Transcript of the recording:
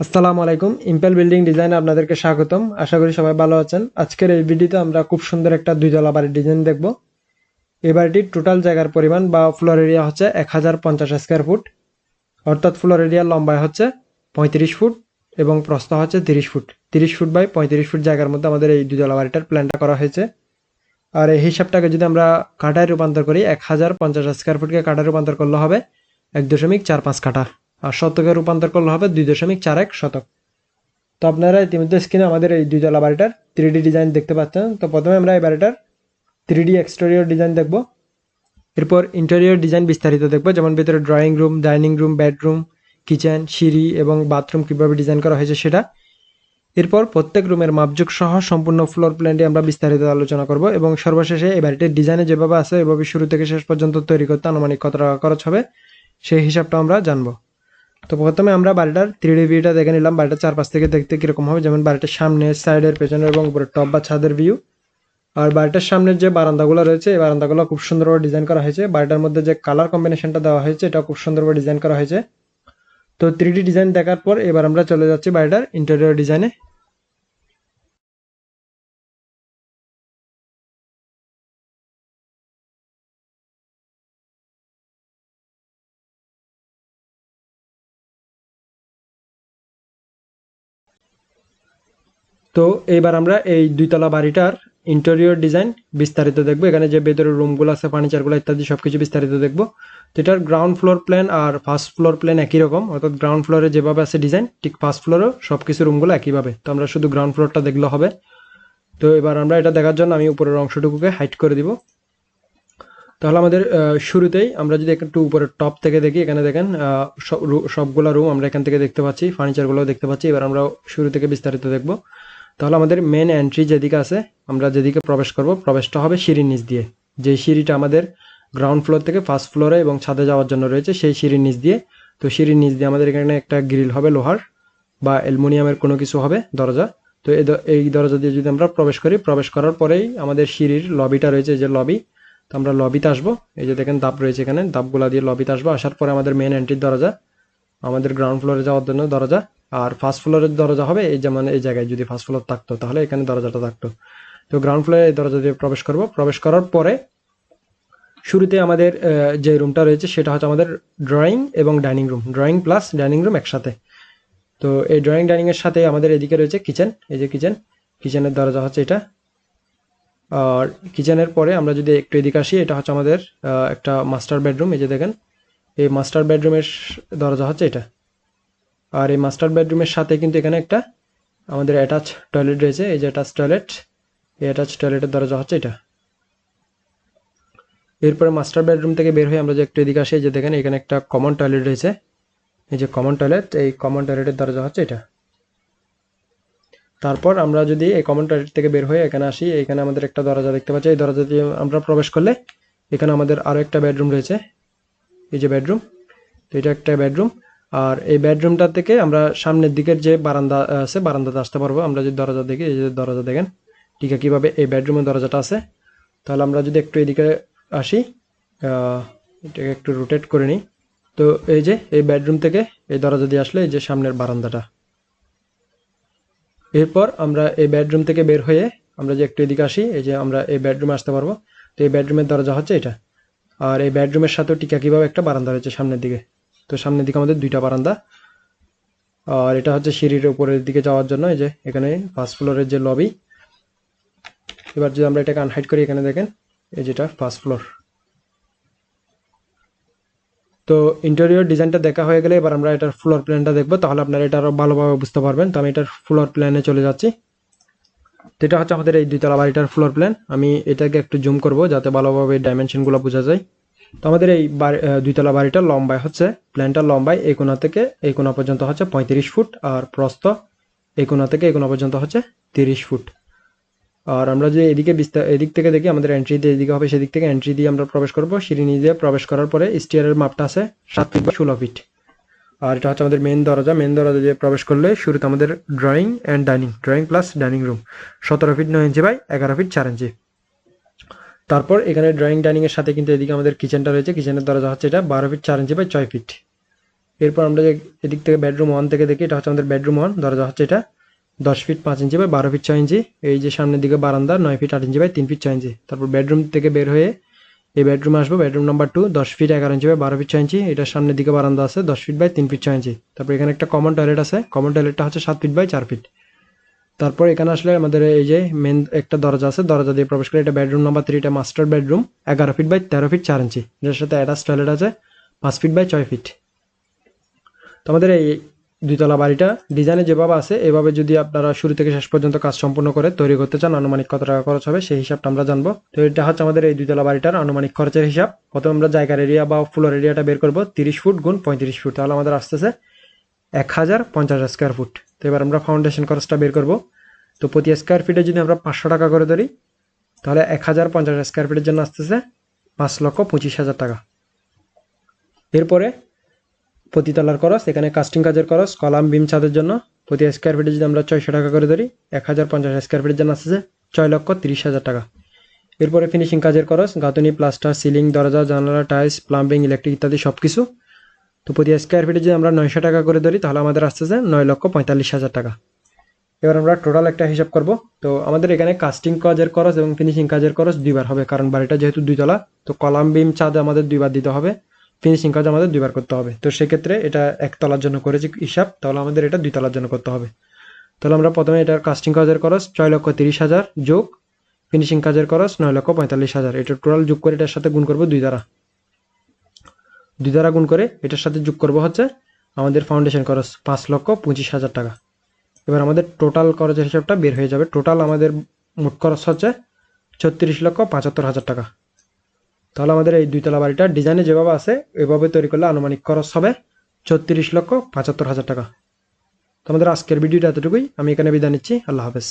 আসসালামু আলাইকুম। Impel building ডিজাইনে আপনাদেরকে স্বাগতম। আশা করি সবাই ভালো আছেন। আজকের এই ভিডিওতে আমরা খুব সুন্দর একটা দুইতলা বাড়ির ডিজাইন দেখব। এই বাড়িটির টোটাল জায়গার পরিমাণ বা ফ্লোর এরিয়া হচ্ছে 1050 স্কয়ার ফুট, অর্থাৎ ফ্লোর এরিয়া লম্বায় হচ্ছে 35 ফুট এবং প্রস্থ হচ্ছে 30 ফুট। 30 ফুট বাই 35 ফুট জায়গার মধ্যে আমাদের এই দুইতলা বাড়িটার প্ল্যানটা করা হয়েছে। আর এই হিসাবটাকে যদি আমরা কাঠায় রূপান্তর করি, 1050 স্কয়ার ফুটকে কাঠায় রূপান্তর করলে হবে 1.45 কাঠা, আর শতকে রূপান্তর করলে হবে 2.41 শতক। তো আপনারা ইতিমধ্যে স্ক্রিনে আমাদের এই দুইতলা বাড়িটার 3D ডিজাইন দেখতে পাচ্ছেন। তো প্রথমে আমরা এই বাড়িটার 3D এক্সটেরিয়র ডিজাইন দেখব, এরপর ইন্টেরিয়র ডিজাইন বিস্তারিত দেখব, যেমন ভিতরে drawing room, dining room, bedroom, kitchen, সিঁড়ি এবং বাথরুম কীভাবে ডিজাইন করা হয়েছে সেটা। এরপর প্রত্যেক রুমের মাপজোক সহ সম্পূর্ণ ফ্লোর প্ল্যানটি আমরা বিস্তারিত আলোচনা করব এবং সর্বশেষে এই বাড়িটির ডিজাইনে যেভাবে আছে এভাবে শুরু থেকে শেষ পর্যন্ত তৈরি করতে আনুমানিক কত টাকা খরচ হবে সেই হিসাবটা আমরা জানবো। তো প্রথমে আমরা বাড়িটার 3D ভিউটা দেখে নিলাম, বাড়িটার চারপাশ থেকে দেখতে কীরকম হবে, যেমন বাড়িটার সামনে, সাইডের, পেছনের এবং উপরে টপ বা ছাদের ভিউ। আর বাড়িটার সামনের যে বারান্দাগুলো রয়েছে এই বারান্দাগুলো খুব সুন্দরভাবে ডিজাইন করা হয়েছে। বাড়িটার মধ্যে যে কালার কম্বিনেশনটা দেওয়া হয়েছে এটা খুব সুন্দরভাবে ডিজাইন করা হয়েছে। তো 3D ডিজাইন দেখার পর এবার আমরা চলে যাচ্ছি বাড়িটার ইন্টেরিয়র ডিজাইনে। তো এইবার আমরা এই দুইতলা বাড়িটার ইন্টেরিয়র ডিজাইন বিস্তারিত দেখবো। এখানে যে ভেতরের রুমগুলো আছে, ফার্নিচারগুলো ইত্যাদি সবকিছু বিস্তারিত দেখবো। তো এটার গ্রাউন্ড ফ্লোর প্ল্যান আর ফার্স্ট ফ্লোর প্ল্যান একই রকম, অর্থাৎ গ্রাউন্ড ফ্লোরে যেভাবে আছে ডিজাইন ঠিক ফার্স্ট ফ্লোরেও সব কিছু রুমগুলো একইভাবে। তো আমরা শুধু গ্রাউন্ড ফ্লোরটা দেখলে হবে। তো এবার আমরা এটা দেখার জন্য আমি উপরের অংশটুকুকে হাইড করে দিব। তাহলে আমাদের শুরুতেই আমরা যদি একটু উপরের টপ থেকে দেখি, এখানে দেখেন সবগুলো রুম আমরা এখান থেকে দেখতে পাচ্ছি, ফার্নিচারগুলোও দেখতে পাচ্ছি। এবার আমরা শুরু থেকে বিস্তারিত দেখব। তাহলে আমাদের মেন এন্ট্রি যেদিকে আছে, আমরা যেদিকে প্রবেশ করব, প্রবেশটা হবে সিঁড়ির নিচ দিয়ে। যে সিঁড়িটা আমাদের গ্রাউন্ড ফ্লোর থেকে ফার্স্ট ফ্লোরে এবং ছাদে যাওয়ার জন্য রয়েছে সেই সিঁড়ির নিচ দিয়ে। তো সিঁড়ির নিচ দিয়ে আমাদের এখানে একটা গ্রিল হবে লোহার বা অ্যালুমিনিয়ামের কোনো কিছু হবে দরজা। তো এই দরজা দিয়ে যদি আমরা প্রবেশ করি, প্রবেশ করার পরেই আমাদের সিঁড়ির লবিটা রয়েছে, যে লবি। তো আমরা লবিতে আসবো, এই যে দেখেন ধাপ রয়েছে এখানে, ধাপগুলা দিয়ে লবিতে আসবো। আসার পরে আমাদের মেন এন্ট্রির দরজা, আমাদের গ্রাউন্ড ফ্লোরে যাওয়ার জন্য দরজা। আর ফার্স্ট ফ্লোরের দরজা হবে এই যেমন এই জায়গায়, যদি ফার্স্ট ফ্লোর থাকতো তাহলে এখানে দরজাটা থাকতো। তো গ্রাউন্ড ফ্লোরে এই দরজা দিয়ে প্রবেশ করব। প্রবেশ করার পরে শুরুতে আমাদের যে রুমটা রয়েছে সেটা হচ্ছে আমাদের ড্রয়িং এবং dining room, drawing plus dining room একসাথে। তো এই ড্রয়িং ডাইনিং এর সাথে আমাদের এদিকে রয়েছে কিচেন, এই যে কিচেন, কিচেনের দরজা হচ্ছে এটা। আর কিচেনের পরে আমরা যদি একটু এদিকে আসি, এটা হচ্ছে আমাদের একটা মাস্টার বেডরুম, এই যে দেখেন এই মাস্টার বেডরুমের দরজা হচ্ছে এটা। আর এই মাস্টার বেডরুমের সাথে কিন্তু এখানে একটা আমাদের অ্যাটাচ টয়লেট রয়েছে, এই যে অ্যাটাচ টয়লেট, এই অ্যাটাচ টয়লেটের দরজা হচ্ছে এটা। এরপরে মাস্টার বেডরুম থেকে বের হয়ে আমরা যে একটু এদিকে আসি, এই যে দেখেন এখানে একটা কমন টয়লেট রয়েছে, এই যে কমন টয়লেট, এই কমন টয়লেটের দরজা হচ্ছে এটা। তারপর আমরা যদি এই কমন টয়লেট থেকে বের হয়ে এখানে আসি, এখানে আমাদের একটা দরজা দেখতে পাচ্ছি। এই দরজা দিয়ে আমরা প্রবেশ করলে এখানে আমাদের আরও একটা বেডরুম রয়েছে, এই যে বেডরুম। তো এটা একটা বেডরুম। আর এই বেডরুমটা থেকে আমরা সামনের দিকের যে বারান্দা আছে বারান্দাতে আসতে পারবো। আমরা যদি দরজা দেখি, এই যে দরজা দেখেন ঠিক আছে কীভাবে এই বেডরুমের দরজাটা আছে। তাহলে আমরা যদি একটু এদিকে আসি, এটাকে একটু রোটেট করে নিই। তো এই যে এই বেডরুম থেকে এই দরজা দিয়ে আসলে এই যে সামনের বারান্দাটা। এরপর আমরা এই বেডরুম থেকে বের হয়ে আমরা যে একটু এদিকে আসি, এই যে আমরা এই বেডরুমে আসতে পারবো। তো এই বেডরুমের দরজা হচ্ছে এটা। আর এই বেডরুমের সাথেও টিকা কীভাবে একটা বারান্দা রয়েছে সামনের দিকে। তো সামনের দিকে আমাদের দুইটা বারান্দা। আর এটা হচ্ছে সিঁড়ির উপরের দিকে যাওয়ার জন্য, এই যে এখানে ফার্স্ট ফ্লোরের যে লবি। এবার যদি আমরা এটাকে আনহাইড করি, এখানে দেখেন এই যেটা ফার্স্ট ফ্লোর। তো ইন্টেরিয়র ডিজাইনটা দেখা হয়ে গেলে এবার আমরা এটার ফ্লোর প্ল্যানটা দেখবো, তাহলে আপনারা এটা আরও ভালোভাবে বুঝতে পারবেন। তো আমি এটার ফ্লোর প্ল্যানে চলে যাচ্ছি। তো এটা হচ্ছে আমাদের এই দুইতলা বাড়িটার ফ্লোর প্ল্যান। আমি এটাকে একটু জুম করব যাতে ভালোভাবে ডাইমেনশনগুলো বোঝা যায়। তো আমাদের এই দুইতলা বাড়িটার লম্বায় হচ্ছে, প্ল্যানটার লম্বায় এই কোণা থেকে এই কোণা পর্যন্ত হচ্ছে 35 ফুট, আর প্রস্থ এই কোণা থেকে এই কোণা পর্যন্ত হচ্ছে 30 ফুট। আর আমরা যে এদিক থেকে দেখি, আমাদের এন্ট্রি দিয়ে এদিকে হবে, সেদিক থেকে এন্ট্রি দিয়ে আমরা প্রবেশ করব। সিঁড়ি দিয়ে প্রবেশ করার পরে স্টিয়ারের মাপটা আছে 7 ফিট বা 16 ফিট। আর এটা হচ্ছে আমাদের মেন দরজা। মেন দরজা দিয়ে প্রবেশ করলে শুরুতে আমাদের drawing and dining, drawing plus dining room 17 feet 9 inch by 11 feet 4 inch. তারপর এখানে ড্রয়িং ডাইনিং এর সাথে কিন্তু এদিকে আমাদের কিচেনটা রয়েছে। কিচেনের দরজা হচ্ছে এটা 12 ফিট 4 ইঞ্চি বাই 6 ফিট। এরপর আমরা যে এদিক থেকে বেডরুম 1 থেকে দেখি, এটা হচ্ছে আমাদের বেডরুম 1। দরজা হচ্ছে এটা 10 feet 5 inch by 12 feet 6 inch. এই যে সামনের দিকে বারান্দা 9 feet 8 inch by 3 feet 6 inch. তারপর বেডরুম থেকে বের হয়ে এই বেডরুমে আসবো, bedroom number 2 10 feet 11 inch by 12 feet 6 inch. এটার সামনের দিকে বারান্দা আছে 10 ফিট বাই 3 ফিট 6 ইঞ্চি। তারপর এখানে একটা কমন টয়লেট আছে, কমন টয়লেটটা হচ্ছে 7 ফিট বাই 4 ফিট। তারপর এখানে আসলে আমাদের এই যে মেন একটা দরজা আছে, দরজা দিয়ে প্রবেশ করে এটা বেডরুম নাম্বার 3, এটা master bedroom 11 feet by 13 feet 4 inch. এটার সাথে অ্যাটাচ টয়লেট আছে 5 ফিট বাই 6 ফিট। তো আমাদের এই দুইতলা বাড়িটা ডিজাইনে যেভাবে আছে এভাবে যদি আপনারা শুরু থেকে শেষ পর্যন্ত কাজ সম্পূর্ণ করে তৈরি করতে চান, আনুমানিক কত টাকা খরচ হবে সেই হিসাবটা আমরা জানবো। তো এটা হচ্ছে আমাদের এই দুইতলা বাড়িটার আনুমানিক খরচের হিসাব। প্রথমে আমরা জায়গার এরিয়া বা ফ্লোর এরিয়াটা বের করব 30 ফুট গুণ 35 ফুট, তাহলে আমাদের আসতেছে 1050 স্কোয়ার ফুট। তো এবার আমরা ফাউন্ডেশন খরচটা বের করব। তো প্রতি স্কোয়ার ফিটে যদি আমরা 500 টাকা করে ধরি, তাহলে 1050 স্কোয়ার ফিটের জন্য আসতেছে 5,25,000 টাকা। এরপরে প্রতিতলার খরচ, এখানে কাস্টিং কাজের খরচ, কলাম বিম ছাদের জন্য প্রতি স্কোয়ার ফিটে যদি আমরা 600 টাকা করে ধরি, 1050 স্কোয়ার ফিটের জন্য আসছে 6,30,000 টাকা। এরপরে ফিনিশিং কাজের খরচ, গাঁথনি, প্লাস্টার, সিলিং, দরজা, জানালা, টাইলস, প্লাম্বিং, ইলেকট্রিক ইত্যাদি সব কিছু। তো প্রতি স্কোয়ার ফিটে যদি আমরা 900 টাকা করে ধরি, তাহলে আমাদের আসতেছে 9,45,000 টাকা। এবার আমরা টোটাল একটা হিসাব করব। তো আমাদের এখানে কাস্টিং কাজের খরচ এবং ফিনিশিং কাজের খরচ দুইবার হবে, কারণ বাড়িটা যেহেতু দুইতলা। তো কলাম বিম ছাদ আমাদের দুইবার দিতে হবে, ফিনিশিং কাজ আমাদের দুইবার করতে হবে। তো সেক্ষেত্রে এটা একতলার জন্য করেছি হিসাব, তাহলে আমাদের এটা দুইতলার জন্য করতে হবে। তাহলে আমরা প্রথমে এটার কাস্টিং কাজের খরচ 6,30,000 যোগ ফিনিশিং কাজের খরচ 9,45,000, এটা টোটাল যোগ করে এটার সাথে গুণ করব 2 দ্বারা। 2 দ্বারা গুণ করে এটার সাথে যোগ করব হচ্ছে আমাদের ফাউন্ডেশন খরচ 5,25,000 টাকা। এবার আমাদের টোটাল খরচের হিসাবটা বের হয়ে যাবে। টোটাল আমাদের মোট খরচ হচ্ছে 36,75,000 টাকা। তাহলে আমাদের এই দুইতলা বাড়িটা ডিজাইনে যেভাবে আছে এভাবে তৈরি করলে আনুমানিক খরচ হবে 36,75,000 টাকা। তো আমাদের আজকের ভিডিওটা এতটুকুই, আমি এখানে বিদায় নিচ্ছি। আল্লাহ হাফেজ।